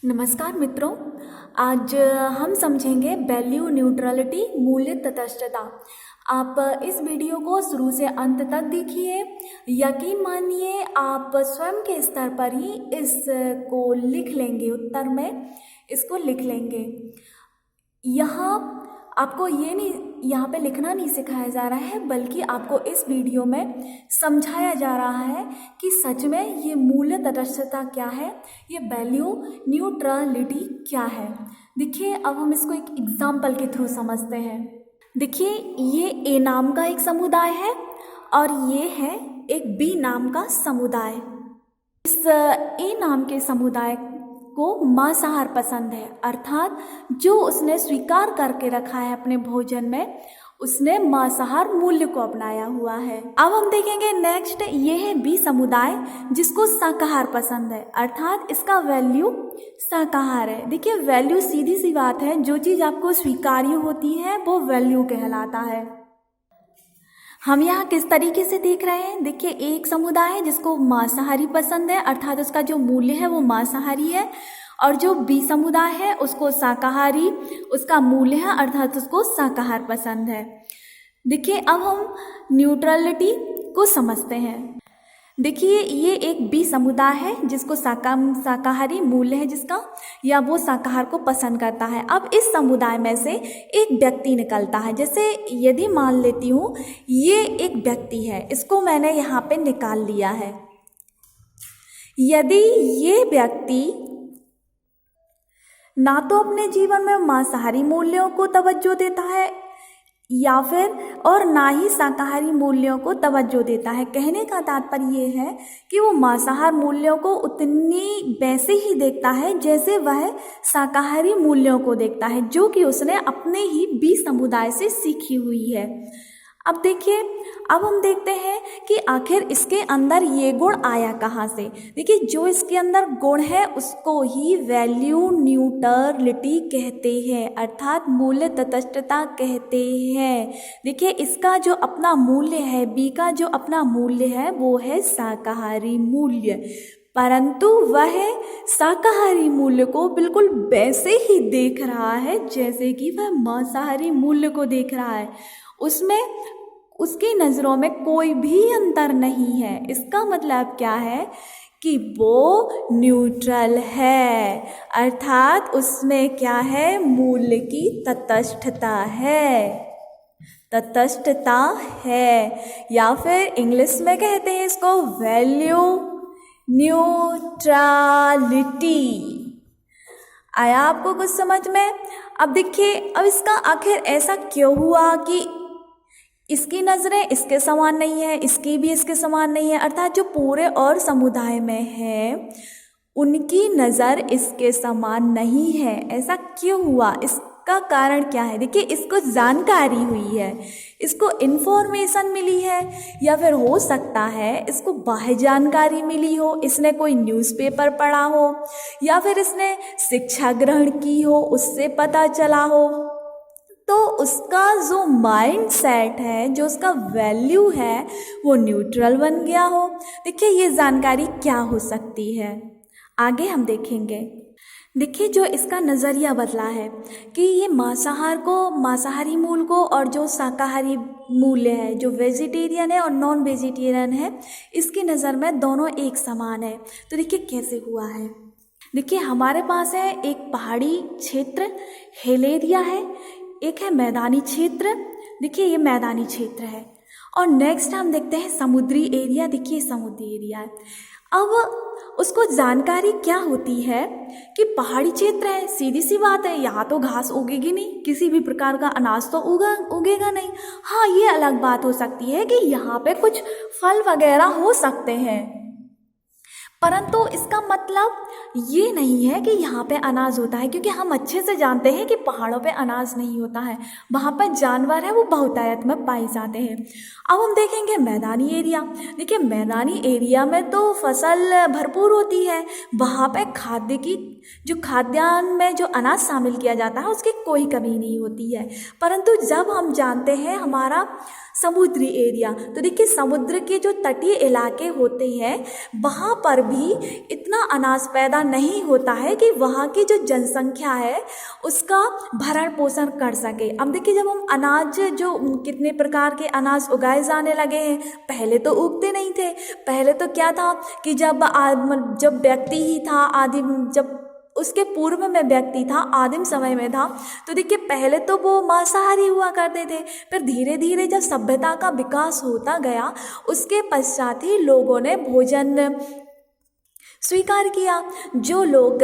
नमस्कार मित्रों। आज हम समझेंगे वैल्यू न्यूट्रलिटी, मूल्य तटस्थता। आप इस वीडियो को शुरू से अंत तक देखिए। यकीन मानिए आप स्वयं के स्तर पर ही इसको लिख लेंगे, उत्तर में इसको लिख लेंगे। यहाँ आपको यहाँ पे लिखना नहीं सिखाया जा रहा है, बल्कि आपको इस वीडियो में समझाया जा रहा है कि सच में ये मूल्य तटस्थता क्या है, ये वैल्यू न्यूट्रलिटी क्या है। देखिए, अब हम इसको एक एग्जाम्पल के थ्रू समझते हैं। देखिए, ये ए नाम का एक समुदाय है और ये है एक बी नाम का समुदाय। इस ए नाम के समुदाय को मांसाहार पसंद है, अर्थात जो उसने स्वीकार करके रखा है अपने भोजन में, उसने मांसाहार मूल्य को अपनाया हुआ है। अब हम देखेंगे नेक्स्ट, ये है बी समुदाय जिसको शाकाहार पसंद है, अर्थात इसका वैल्यू शाकाहार है। देखिए, वैल्यू सीधी सी बात है, जो चीज़ आपको स्वीकार्य होती है वो वैल्यू कहलाता है। हम यहाँ किस तरीके से देख रहे हैं, देखिए एक समुदाय है जिसको मांसाहारी पसंद है, अर्थात उसका जो मूल्य है वो मांसाहारी है, और जो बी समुदाय है उसको शाकाहारी, उसका मूल्य है, अर्थात उसको शाकाहार पसंद है। देखिए, अब हम न्यूट्रलिटी को समझते हैं। देखिए, ये एक बी समुदाय है जिसको शाकाहारी मूल्य है जिसका, या वो शाकाहार को पसंद करता है। अब इस समुदाय में से एक व्यक्ति निकलता है। जैसे यदि मान लेती हूँ ये एक व्यक्ति है, इसको मैंने यहाँ पे निकाल लिया है। यदि ये व्यक्ति ना तो अपने जीवन में मांसाहारी मूल्यों को तवज्जो देता है या फिर और ना ही शाकाहारी मूल्यों को तवज्जो देता है, कहने का तात्पर्य ये है कि वो मांसाहार मूल्यों को उतनी वैसे ही देखता है जैसे वह शाकाहारी मूल्यों को देखता है, जो कि उसने अपने ही बी समुदाय से सीखी हुई है। अब देखिए, अब हम देखते हैं कि आखिर इसके अंदर ये गुण आया कहाँ से। देखिए, जो इसके अंदर गुण है उसको ही वैल्यू न्यूट्रलिटी कहते हैं, अर्थात मूल्य तटस्थता कहते हैं। देखिए, इसका जो अपना मूल्य है, बी का जो अपना मूल्य है वो है शाकाहारी मूल्य, परंतु वह शाकाहारी मूल्य को बिल्कुल वैसे ही देख रहा है जैसे कि वह मांसाहारी मूल्य को देख रहा है। उसमें उसकी नज़रों में कोई भी अंतर नहीं है। इसका मतलब क्या है कि वो न्यूट्रल है, अर्थात उसमें क्या है, मूल्य की तटस्थता है, तटस्थता है, या फिर इंग्लिश में कहते हैं इसको वैल्यू न्यूट्रलिटी। आया आपको कुछ समझ में? अब देखिए, अब इसका आखिर ऐसा क्यों हुआ कि इसकी नज़रें इसके समान नहीं है, इसकी भी इसके समान नहीं है, अर्थात जो पूरे और समुदाय में है उनकी नज़र इसके समान नहीं है। ऐसा क्यों हुआ, इसका कारण क्या है? देखिए, इसको जानकारी हुई है, इसको इन्फॉर्मेशन मिली है, या फिर हो सकता है इसको बाह्य जानकारी मिली हो, इसने कोई न्यूज़पेपर पढ़ा हो, या फिर इसने शिक्षा ग्रहण की हो, उससे पता चला हो। तो उसका जो माइंड सेट है, जो उसका वैल्यू है, वो न्यूट्रल बन गया हो। देखिए, ये जानकारी क्या हो सकती है, आगे हम देखेंगे। देखिए, जो इसका नज़रिया बदला है कि ये मांसाहारी मूल को और जो शाकाहारी मूल्य है, जो वेजिटेरियन है और नॉन वेजिटेरियन है, इसकी नज़र में दोनों एक समान है। तो देखिए कैसे हुआ है। देखिए, हमारे पास है एक पहाड़ी क्षेत्र, हिल एरिया है, एक है मैदानी क्षेत्र। देखिए, ये मैदानी क्षेत्र है, और नेक्स्ट हम देखते हैं समुद्री एरिया। देखिए, समुद्री एरिया है। अब उसको जानकारी क्या होती है कि पहाड़ी क्षेत्र है, सीधी सी बात है, यहाँ तो घास उगेगी नहीं, किसी भी प्रकार का अनाज तो उगेगा नहीं। हाँ, ये अलग बात हो सकती है कि यहाँ पे कुछ फल वगैरह हो सकते हैं, परंतु इसका मतलब ये नहीं है कि यहाँ पे अनाज होता है, क्योंकि हम अच्छे से जानते हैं कि पहाड़ों पे अनाज नहीं होता है, वहाँ पर जानवर है वो बहुतायत में पाए जाते हैं। अब हम देखेंगे मैदानी एरिया। देखिए, मैदानी एरिया में तो फसल भरपूर होती है, वहाँ पे खाद्य की जो खाद्यान्न में जो अनाज शामिल किया जाता है उसकी कोई कमी नहीं होती है। परंतु जब हम जानते हैं हमारा समुद्री एरिया, तो देखिए समुद्र के जो तटीय इलाके होते हैं वहाँ पर भी भी इतना अनाज पैदा नहीं होता है कि वहाँ की जो जनसंख्या है उसका भरण पोषण कर सके। अब देखिए, जब हम अनाज जो कितने प्रकार के अनाज उगाए जाने लगे हैं, पहले तो उगते नहीं थे। पहले तो क्या था कि जब व्यक्ति ही था आदिम, जब उसके पूर्व में व्यक्ति था, आदिम समय में था, तो देखिए पहले तो वो मांसाहारी हुआ करते थे। फिर धीरे धीरे जब सभ्यता का विकास होता गया, उसके पश्चात ही लोगों ने भोजन स्वीकार किया। जो लोग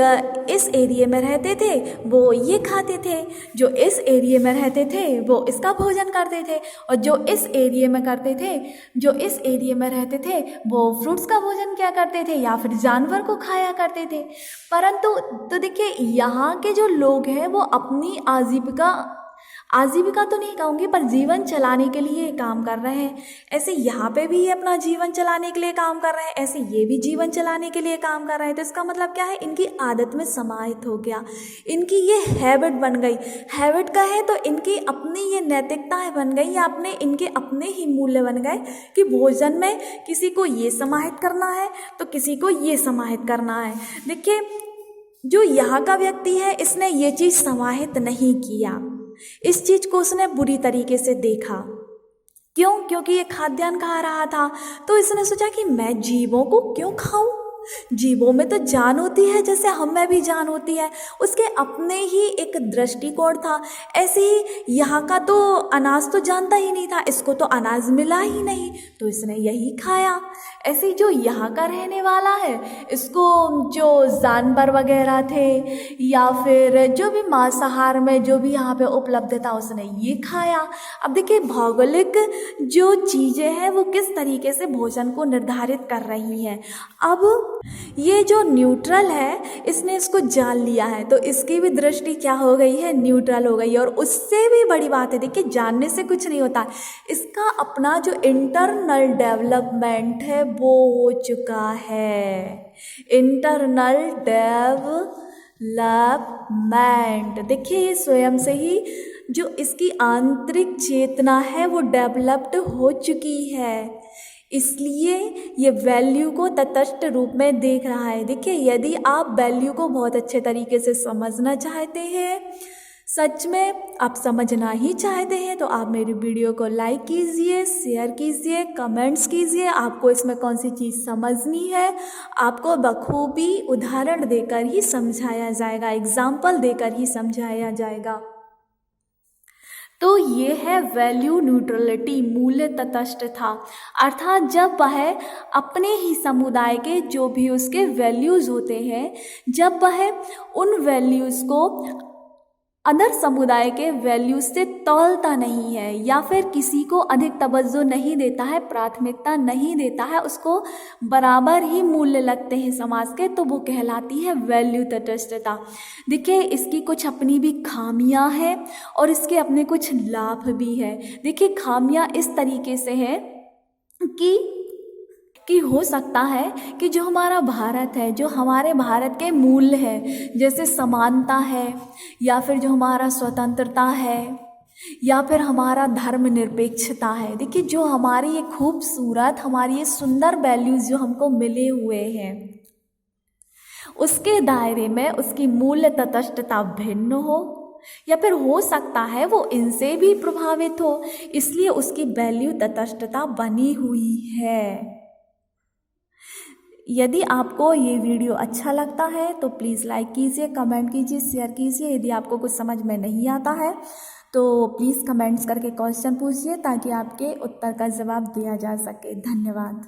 इस एरिया में रहते थे वो ये खाते थे, जो इस एरिया में रहते थे वो इसका भोजन करते थे, और जो इस एरिया में रहते थे वो फ्रूट्स का भोजन क्या करते थे या फिर जानवर को खाया करते थे। परंतु तो देखिए, यहाँ के जो लोग हैं वो अपनी आजीविका तो नहीं कहूँगी, पर जीवन चलाने के लिए काम कर रहे हैं। ऐसे यहाँ पे भी ये अपना जीवन चलाने के लिए काम कर रहे हैं, ऐसे ये भी जीवन चलाने के लिए काम कर रहे हैं। तो इसका मतलब क्या है, इनकी आदत में समाहित हो गया, इनकी ये हैबिट बन गई। हैबिट का है तो इनकी अपनी ये नैतिकताएं बन गई, या इनके अपने ही मूल्य बन गए कि भोजन में किसी को ये समाहित करना है तो किसी को ये समाहित करना है। देखिए, जो यहाँ का व्यक्ति है इसने ये चीज़ समाहित नहीं किया, इस चीज़ को उसने बुरी तरीके से देखा। क्यों? क्योंकि ये खाद्यान्न खा रहा था, तो इसने सोचा कि मैं जीवों को क्यों खाऊं, जीवों में तो जान होती है जैसे हम में भी जान होती है। उसके अपने ही एक दृष्टिकोण था। ऐसे ही यहाँ का तो अनाज तो जानता ही नहीं था, इसको तो अनाज मिला ही नहीं, तो इसने यही खाया। ऐसे ही जो यहाँ का रहने वाला है, इसको जो जानवर वगैरह थे या फिर जो भी मांसाहार में जो भी यहाँ पे उपलब्ध था उसने ये खाया। अब देखिए, भौगोलिक जो चीज़ें हैं वो किस तरीके से भोजन को निर्धारित कर रही हैं। अब ये जो न्यूट्रल है इसने इसको जान लिया है, तो इसकी भी दृष्टि क्या हो गई है, न्यूट्रल हो गई है। और उससे भी बड़ी बात है, देखिए जानने से कुछ नहीं होता, इसका अपना जो इंटरनल डेवलपमेंट है वो हो चुका है। इंटरनल डेवलपमेंट, देखिए ये स्वयं से ही जो इसकी आंतरिक चेतना है वो डेवलप्ड हो चुकी है, इसलिए ये वैल्यू को तटस्थ रूप में देख रहा है। देखिए, यदि आप वैल्यू को बहुत अच्छे तरीके से समझना चाहते हैं, सच में आप समझना ही चाहते हैं, तो आप मेरी वीडियो को लाइक कीजिए, शेयर कीजिए, कमेंट्स कीजिए। आपको इसमें कौन सी चीज़ समझनी है आपको बखूबी उदाहरण देकर ही समझाया जाएगा, एग्जाम्पल देकर ही समझाया जाएगा। तो ये है वैल्यू न्यूट्रलिटी, मूल्य तटस्थता। अर्थात जब वह अपने ही समुदाय के जो भी उसके वैल्यूज़ होते हैं, जब वह उन वैल्यूज़ को अदर समुदाय के वैल्यूज से तौलता नहीं है या फिर किसी को अधिक तवज्जो नहीं देता है, प्राथमिकता नहीं देता है, उसको बराबर ही मूल्य लगते हैं समाज के, तो वो कहलाती है वैल्यू तटस्थता। देखिए, इसकी कुछ अपनी भी खामियां हैं और इसके अपने कुछ लाभ भी हैं। देखिए, खामियां इस तरीके से है कि हो सकता है कि जो हमारा भारत है, जो हमारे भारत के मूल्य है, जैसे समानता है या फिर जो हमारा स्वतंत्रता है या फिर हमारा धर्मनिरपेक्षता है, देखिए जो हमारी ये खूबसूरत, हमारी ये सुंदर वैल्यूज़ जो हमको मिले हुए हैं, उसके दायरे में उसकी मूल्य तटस्थता भिन्न हो या फिर हो सकता है वो इनसे भी प्रभावित हो, इसलिए उसकी वैल्यू तटस्थता बनी हुई है। यदि आपको ये वीडियो अच्छा लगता है तो प्लीज़ लाइक कीजिए, कमेंट कीजिए, शेयर कीजिए। यदि आपको कुछ समझ में नहीं आता है तो प्लीज़ कमेंट्स करके क्वेश्चन पूछिए ताकि आपके उत्तर का जवाब दिया जा सके। धन्यवाद।